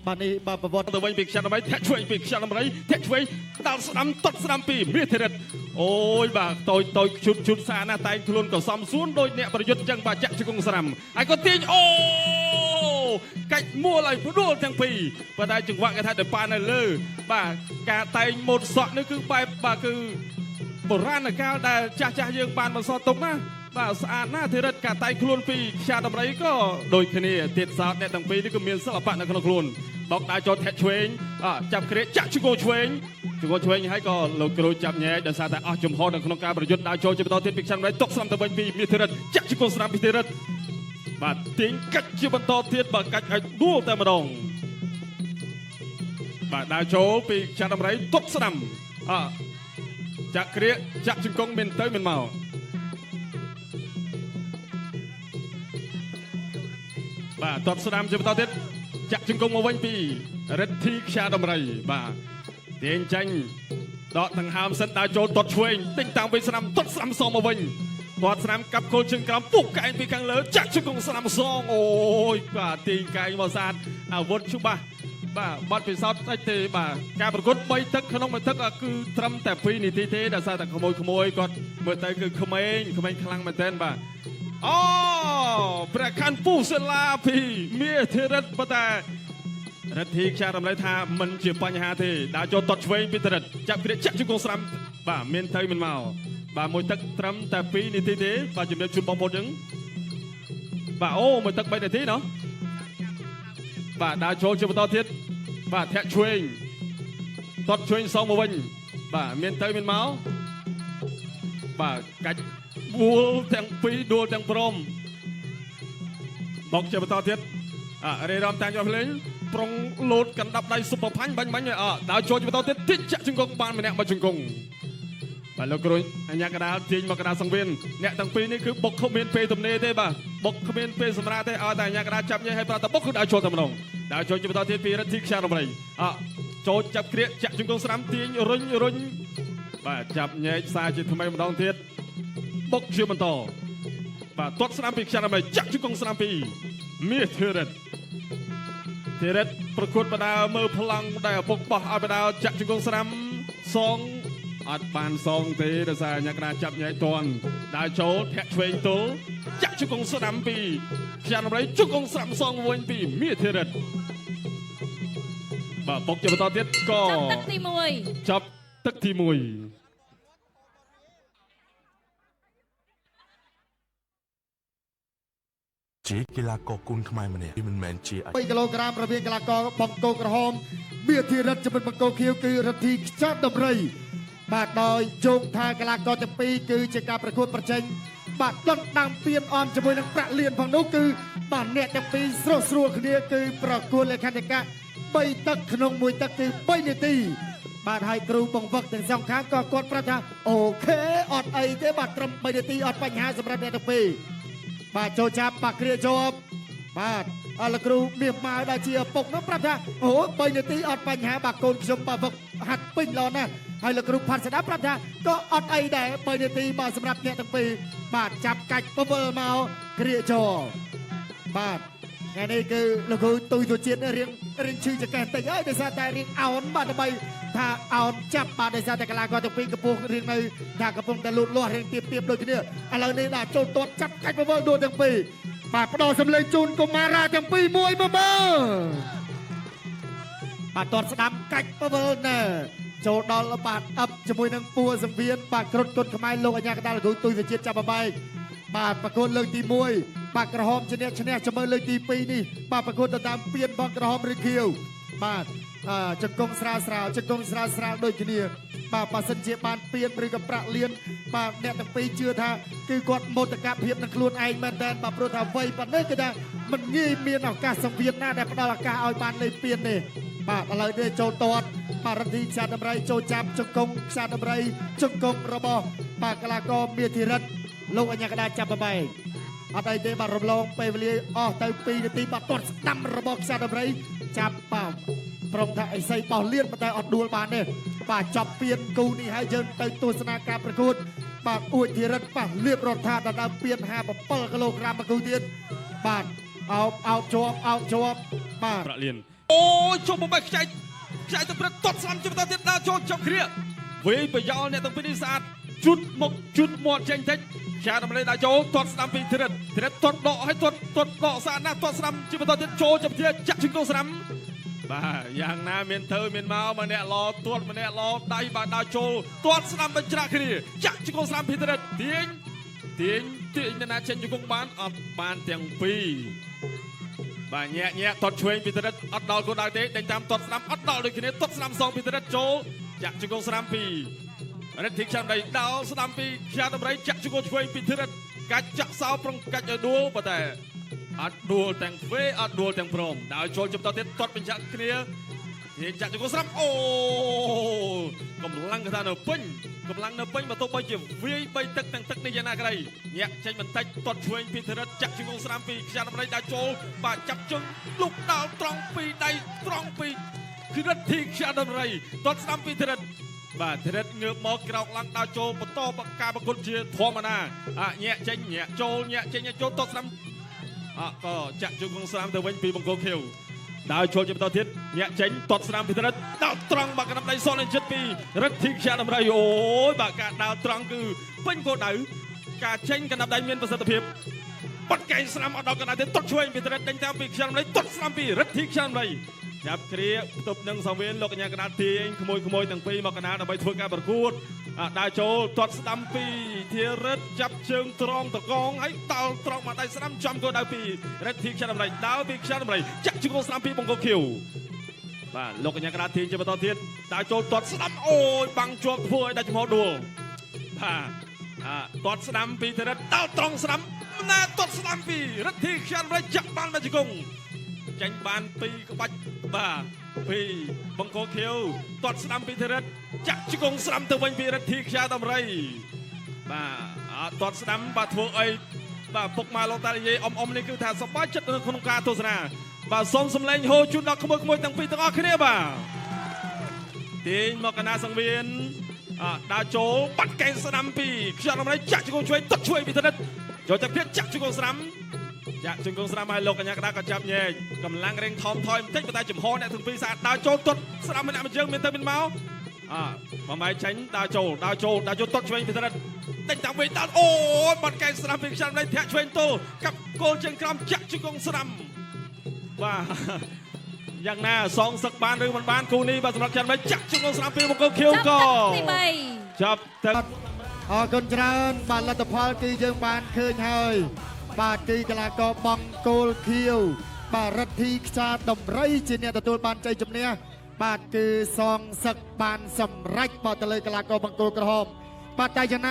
បាទនេះបាទប្រវត្តិទៅវិញពីខ្យានដើម្បីធាក់ឆ្វេងពីខ្យានដើម្បីធាក់ឆ្វេងដល់ស្ដាំទាត់ស្ដាំពីមាសធិរិតអូយបាទតូចជុតសាណាតែងខ្លួនក៏សំសួនដោយអ្នកប្រយុទ្ធចឹងបាទចាក់ជង្គង់ស្រាំហើយក៏ទាញអូកាច់មួលឲ្យផ្ដួលទាំងពីរប៉ុន្តែចង្វាក់គេថាទៅប៉ានៅលើបាទការតែងម៉ូតសក់នេះគឺបែបបាទគឺបុរាណកាលដែលចាស់យើងបានបន្សល់ទុកណាបាទស្អាតណាស់ធិរិតការតែងខ្លួនពីខ្យាដំរីក៏ដូចគ្នាទៀតសោតអ្នកទាំងពីរនេះក៏មានសិល្បៈនៅក្នុងខ្លួនបោកដៃចូលធាក់ឆ្វេងចាប់គ្រាចាក់ជង្គង់ឆ្វេងហើយក៏លោកគ្រូចាប់ញែកដោយសារតែអស់ចំហនៅក្នុងការប្រយុទ្ធដៅចូលជាបន្តទៀតពីខ្យាដំរីຕົកស្រាំទៅវិញពីមាសធិរិតចាក់ជង្គង់ស្រាំពីធិរិតបាទទាញកាច់ជាបន្តទៀតបាទកាច់ឲ្យដួលតែម្ដងបាទដៅចូលពីខ្យាដំរីຕົកស្រាំចាក់គ្រាចាក់ជង្គង់មិនទៅមិនមកបាទតបស្ដាំជាបន្តទៀតចាក់ជង្គង់មកវិញពីរិទ្ធីខ្យាដំរីបាទទាញចាញ់ដកដង្ហើមសិនដើរចូលទាត់ឆ្វេងទិញតាមវិញស្ដាំទាត់ស្ដាំសងមកវិញទាត់ស្ដាំកាប់គល់ជើងក្រោមពុកកែងពីខាងលើចាក់ជង្គង់ស្ដាំសងអូយបាទទាញកែងមកសាទអាវុធច្បាស់បាទបាត់ពិសោធន៍ស្ដេចទេបាទការប្រកួត3ទឹកក្នុងមួយទឹកគឺត្រឹមតែ2នាទីទេដោយសារតែក្មួយគាត់មើលទៅគឺក្មេងខ្លាំងមែនទែនបាទអូព្រះខ័នពុសិលាពីមាសធិរិតប៉ុន្តែរិទ្ធីខ្យាដំរីថាមិនជាបញ្ហាទេដើរចូលតត់ឆ្វេងពីធិរិតចាប់គ្រាចាក់ជង្គង់ស្រាំបាទមានទៅមិនមកបាទមួយទឹកត្រឹមតែ2នាទីទេបាទជំរាបជូនបងប្អូនយើងបាទអូមួយទឹក3នាទីណោះបាទដើរចូលជាបន្តទៀតបាទធាក់ឆ្វេងតត់ឆ្វេងសងមកវិញបាទមានទៅមានមកបាទកាច់ដួលទាំងពីរដួលទាំងព្រមបោកជាបន្តទៀតរេរំតាំងយកភ្លេងប្រុងលោតកណ្ដាប់ដៃសុបផាញ់បាញ់ដើរចូលជាបន្តទៀតទាញចាក់ជង្គង់បានម្នាក់មកជង្គង់បាទលោកគ្រូអញ្ញាកដាលទាញមកកដាលសង្វៀនអ្នកទាំងពីរនេះគឺបុកគ្មានពេលទំនេរទេបាទបុកគ្មានពេលសម្រាប់ទេឲ្យតែអញ្ញាកដាលចាប់ញ៉ៃឲ្យប្រតបុកគឺដើរចូលតែម្ដងដើរចូលជាបន្តទៀតពីរិទ្ធីខ្យាដំរីចូលចាប់គ្រាចាក់ជង្គង់ស្រាំទាញរុញបាទចាប់ញែកសារជាថ្មីម្ដងទៀតបុកជាបន្តបាទទាត់ស្រាំពីខ្យាដំរីចាក់ជង្គង់ស្រាំពីមាសធិរិតប្រកួតបដាមើលប្លង់ដែលឪពុកបោះឲ្យបដាចាក់ជង្គង់ស្រាំសងអត់បានសងទេដោយសារអ្នកក្រាចាប់ញែកតន់ដើរចូលធាក់ឆ្វេងទល់ចាក់ជង្គង់ស្ដាំពីខ្យាដំរីជង្គង់ស្រាំសងវិញពីមាសធិរិតបាទបុកជាបន្តទៀតក៏ចាប់ទឹកទី1ជាកីឡាករគុណខ្មែរម្នាក់មិនមែនជា3គីឡូក្រាមរវាងកីឡាករបង្គោលក្រហមមាសធិរិតជាមួយបង្គោលខៀវគឺរិទ្ធីខ្យាដំរីបាទដោយយោងថាកីឡាករទាំងពីរគឺជាការប្រកួតប្រជែងបាទដណ្ដើមពានអមជាមួយនឹងប្រាក់លានផងនោះគឺបាទអ្នកទាំងពីរស្រួលគ្នាគឺប្រកួតលក្ខណៈ3ទឹកក្នុងមួយទឹកគឺ3នាទីបាទហើយគ្រូបង្វឹកទាំងសងខាងក៏គាត់ប្រាប់ថាអូខេអត់អីទេបាទត្រឹម3នាទីអត់បញ្ហាសម្រាប់អ្នកទាំងពីរបាទចូលចាប់បាក់គ្រាជាប់បាទលោកគ្រូមាសម៉ៅដែលជាឪពុកនោះប្រាប់ថាអូ3នាទីអត់បញ្ហាបាទកូនខ្ញុំបាទវឹកហាត់ពេញល្អណាស់ហើយលោកគ្រូផាត់ស្ដាប់ប្រាប់ថាក៏អត់អីដែរ3នាទីបាទសម្រាប់អ្នកទាំងពីរបាទចាប់កាច់ពវលមកគ្រាជាប់បាទថ្ងៃនេះគឺលោកគ្រូទុយទៅជាតិរៀងឈឺចង្កេះតិចហើយដោយសារតែរៀងអោនបាទដើម្បីថាអោនចាប់បាទដោយសារតែកីឡាករទាំងពីរកំពុងរៀងនៅថាកំពុងតែលូតលាស់រៀងទៀបដូចគ្នាឥឡូវនេះដាក់ចូលទាត់ចាប់កាច់ពវលដួលទាំងពីរបាទផ្ដោតសម្លេងជូនកុមារាទាំងពីរមួយមើលបាទទាត់ស្ដាំកាច់ពវលណែចូលដល់បាទអឹបជាមួយនឹងពួរសង្វៀនបាទគ្រុតគុតខ្មែរលោកអញ្ញាកដាលលោកគ្រូទុយទៅជាតិចាប់បបែកបាទប្រកួតលើកទី1បាទក្រហមឈ្នះជាមួយលើកទី2នេះបាទប្រកួតទៅតាមពានបងក្រហមឬខៀវបាទជង្គង់ស្រាលដូចគ្នាបាទបើសិនជាបានពានឬក៏ប្រាក់លានបាទអ្នកទាំងពីរជឿថាគឺគាត់មោទកភាពនឹងខ្លួនឯងមែនតើបាទព្រោះថាវ័យប៉ុណ្ណេះគឺថាមិនងាយមានឱកាសសង្វៀនណាដែលផ្ដល់ឱកាសឲ្យបានលេងពានទេបាទឥឡូវនេះចូលទាត់បាទរិទ្ធីខ្យាដំរីចូលចាប់ជង្គង់ខ្យាដំរីជង្គង់របស់បាទកីឡាករមាសធិរិតលោកអញ្ញាកដាចាប់បបែកអត់អីទេបាទរំលងពេលវេលាអស់ទៅ2នាទីបាទទាត់ស្ដាំរបស់ខ្យាដំរីចាប់បាទប្រុងថាអីសីបោះលៀនប៉ុន្តែអត់ដួលបានទេបាទចប់ពានគូនេះហើយយើងទៅទស្សនាការប្រកួតបាទអួចធិរិតបាទលៀបរដ្ឋាដណ្ដើមពាន57គីឡូក្រាមមួយគូទៀតបាទអោបជាប់បាទប្រាក់លាន អូជុំបំបីខ្ចៃទៅព្រឹកតត់ស្រាំជិះបន្តទៀតដើរចូលចាប់គ្រាវិញប្រយោលអ្នកទាំងពីរនេះស្អាតជូតមកជូតមាត់ចេញតិចខ្យាដំណេដើរចូលតត់ស្ដាំពីធិរិតតត់ដកឲ្យតត់ដកស្អាតណាស់តត់ស្ដាំជិះបន្តទៀតចូលចាប់ជាចាក់ជង្គង់ស្ដាំបាទយ៉ាងណាមានទៅមានមកម្នាក់ឡទាត់ម្នាក់ឡដៃបាទដើរចូលទាត់ស្ដាំបញ្ច្រាក់គ្នាចាក់ជង្គង់ស្ដាំពីធិរិតទាញណាចេញជង្គង់បានអត់បានទាំងពីរបាទញាក់តត់ឆ្វេងពីធិរិតអត់ដល់គោលដៅទេដេញតាមតត់ស្ដាំអត់ដល់ដូចគ្នាតត់ស្ដាំសងពីធិរិតចូលចាក់ជង្គង់ស្ដាំពីរិទ្ធិខ្យាដំរីដល់ស្ដាំពីខ្យាដំរីចាក់ជង្គង់ឆ្វេងពីធិរិតកាច់ចាក់សោប្រងកាច់ឲ្យដួលប៉ុន្តែអត់ដួលទាំងទ្វេអត់ដួលទាំងព្រមដល់ចូលជុំតទៀតតត់បញ្ជាក់គ្នានិយាយចាក់ជង្គង់ស្ដាំអូកម្លាំងគេថានៅពេញកម្លាំងនៅពេញបើទោះបីជាវាយ3ទឹកទាំងទឹកនេះយ៉ាងណាក្តីញាក់ចេញបន្តិចតត់ឆ្វេងពីធិរិតចាក់ជង្គង់ស្ដាំពីខ្យាដំរីដល់ចូលបាទចាប់ជើងលុកដល់ត្រង់ពីដៃត្រង់ពីគឺរិទ្ធិខ្យាដំរីតត់ស្ដាំពីធិរិតបាទធិរិតងើបមកក្រោកឡើងដល់ចូលបន្តការប្រកួតជាធម្មតាញាក់ចេញញាក់ចូលតត់ស្ដាំក៏ចាក់ជង្គង់ស្ដាំទៅវិញពីបង្គោលខៀវដើរចូលជាបន្តទៀតញាក់ចេញតត់ស្ដាំពីធិរិតដល់ត្រង់បាទកណ្ដាប់ដៃសននឹងចិត្តពីរិទ្ធិខ្យាដំរីអូយបាទការដើរត្រង់គឺពេញគោលដៅការចេញកណ្ដាប់ដៃមានប្រសិទ្ធភាពបាត់កែងស្ដាំអត់ដល់កណ្ដាប់ទៀតតត់ឆ្វេងពីធិរិតដេញតាមពីខ្យាដំរីតត់ស្ដាំពីរិទ្ធិខ្យាដំរីចាប់គ្រាផ្ទប់នឹងសង្វៀនលោកកញ្ញាកណ្ដាលទាញក្មួយទាំងពីរមកកណ្ដាលដើម្បីធ្វើការប្រកួតដើរចូលទាត់ស្ដាំពីធារិតចាប់ជើងត្រង់តកងហើយតោលត្រង់មកដៃស្ដាំចំគោលដៅពីរិទ្ធិខ្យាដំរីដើរពីខ្យាដំរីចាក់ជង្គង់ស្ដាំពីបង្គោលខៀវបាទលោកកញ្ញាកណ្ដាលទាញជាបន្តទៀតដើរចូលទាត់ស្ដាំអូយបាំងជាប់ធ្វើឲ្យដាច់ចំហដួលបាទទាត់ស្ដាំពីធារិតតោលត្រង់ស្ដាំណាទាត់ស្ដាំពីរិទ្ធិខ្យាដំរីចាក់បានមកជង្គង់ចាញ់បានពីក្បាច់បាទពីបង្គោលខៀវទាត់ស្ដាំពីធិរិតចាក់ជង្គង់ស្ដាំទៅវិញពីរិទ្ធិខ្យាដំរីបាទទាត់ស្ដាំបាទធ្វើអីបាទពុកម៉ែលោកតានិយាយអ៊ំនេះគឺថាសប្បាយចិត្តនៅក្នុងការទស្សនាបាទសូមសម្លេងហូជូនដល់ក្មួយទាំងពីរទាំងអស់គ្នាបាទទាញមកកណ្ដាលសង្វៀនដើរចូលបាត់កែងស្ដាំពីខ្យាដំរីចាក់ជង្គង់ឆ្វេងទាត់ឆ្វេងពីធិរិតចូលទៅទៀតចាក់ជង្គង់ស្ដាំចាក់ជង្គង់ស្ដាំឲ្យលោកកញ្ញាកណ្ដាលក៏ចាប់ញែកកម្លាំងរៀងថមថយបន្តិចប៉ុន្តែចំហអ្នកទាំងពីរស្អាតដើរចូលទាត់ស្ដាំម្នាក់មួយជើងមានទៅមានមកបំបីចាញ់ដើរចូលទាត់ឆ្វេងពីធិរិតដេញតាមវិញដល់អូយបាត់កែងស្ដាំពីខ្យាដំរីធាក់ឆ្វេងទល់កាប់គោលជើងក្រោមចាក់ជង្គង់ស្ដាំបាទយ៉ាងណាសងសឹកបានឬមិនបានគូនេះបាទសម្រាប់ខ្យាដំរីចាក់ជង្គង់ស្ដាំពីបង្គោលខៀវក៏ចាប់ទឹកអរគុណច្រើនបាទលទ្ធផលគឺយើងបានឃើញហើយបាទគឺកីឡាករបង្គោលខៀវបាទរិទ្ធិខ្យាដំរីជាអ្នកទទួលបានជ័យជំនះបាទគឺសងសឹកបានសម្រេចបាទទៅលើកីឡាករបង្គោលក្រហមបាទតែយ៉ាងណា